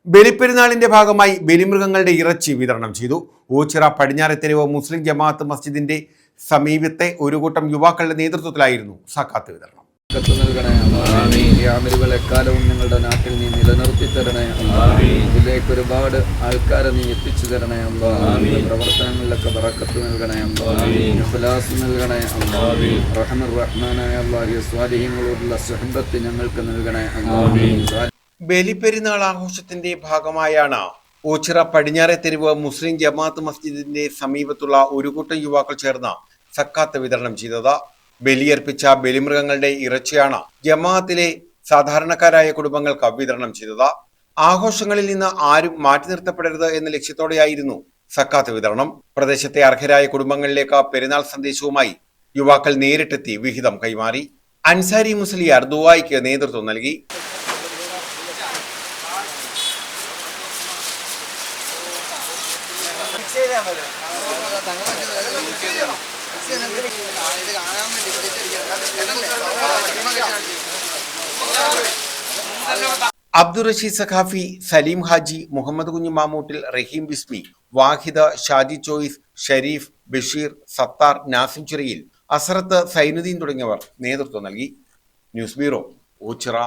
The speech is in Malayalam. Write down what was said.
ബലിപ്പെരുന്നാളിന്റെ ഭാഗമായി ബലിമൃഗങ്ങളുടെ ഇറച്ചി വിതരണം ചെയ്തു. ഓച്ചിറ പടിഞ്ഞാറെത്തെരുവ് മുസ്ലിം ജമാഅത്ത് മസ്ജിദിന്റെ സമീപത്തെ ഒരു കൂട്ടം യുവാക്കളുടെ നേതൃത്വത്തിലായിരുന്നു സക്കാത്ത് വിതരണം. എക്കാലവും നിങ്ങളുടെ നാട്ടിൽ നീ നിലനിർത്തി തരണേ. ഇതിലേക്ക് ഒരുപാട് ആൾക്കാരെ നീ എത്തിച്ചു തരണേ. പ്രവർത്തനങ്ങളിലൊക്കെ ബറക്കത്ത് നൽകണേ. ഇഖ്ലാസ് നൽകണേ. റഹ്മാനായ അല്ലാഹു സ്വാലിഹീങ്ങളോടുള്ള സുഹബത്ത് ഞങ്ങൾക്ക് നൽകണേ. ബലിപ്പെരുന്നാൾ ആഘോഷത്തിന്റെ ഭാഗമായാണ് ഓച്ചിറ പടിഞ്ഞാറെത്തെരുവ് മുസ്ലിം ജമാഅത്ത് മസ്ജിദിന്റെ സമീപത്തുള്ള ഒരു കൂട്ടം യുവാക്കൾ ചേർന്ന് സക്കാത്ത് വിതരണം ചെയ്തത്. ബലിയർപ്പിച്ച ബലിമൃഗങ്ങളുടെ ഇറച്ചിയാണ് ജമാഅത്തിലെ സാധാരണക്കാരായ കുടുംബങ്ങൾക്ക് വിതരണം ചെയ്തത്. ആഘോഷങ്ങളിൽ നിന്ന് ആരും മാറ്റി നിർത്തപ്പെടരുത് എന്ന ലക്ഷ്യത്തോടെയായിരുന്നു സക്കാത്ത് വിതരണം. പ്രദേശത്തെ അർഹരായ കുടുംബങ്ങളിലേക്ക് പെരുന്നാൾ സന്ദേശവുമായി യുവാക്കൾ നേരിട്ടെത്തി വിഹിതം കൈമാറി. അൻസാരി മുസ്ലിയാർ ദുആയ്ക്ക് നേതൃത്വം നൽകി. അബ്ദുൾ റഷീദ് സഖാഫി, സലീം ഹാജി, മുഹമ്മദ് കുഞ്ഞു മാമൂട്ടിൽ, റഹീം ബിസ്മി, വാഹിദ, ഷാജി ചോയ്സ്, ഷരീഫ്, ബഷീർ, സത്താർ, നാസിം ചിറയിൽ, അസറത്ത്, സൈനുദ്ദീൻ തുടങ്ങിയവർ നേതൃത്വം നൽകി. News bureau, Ochira.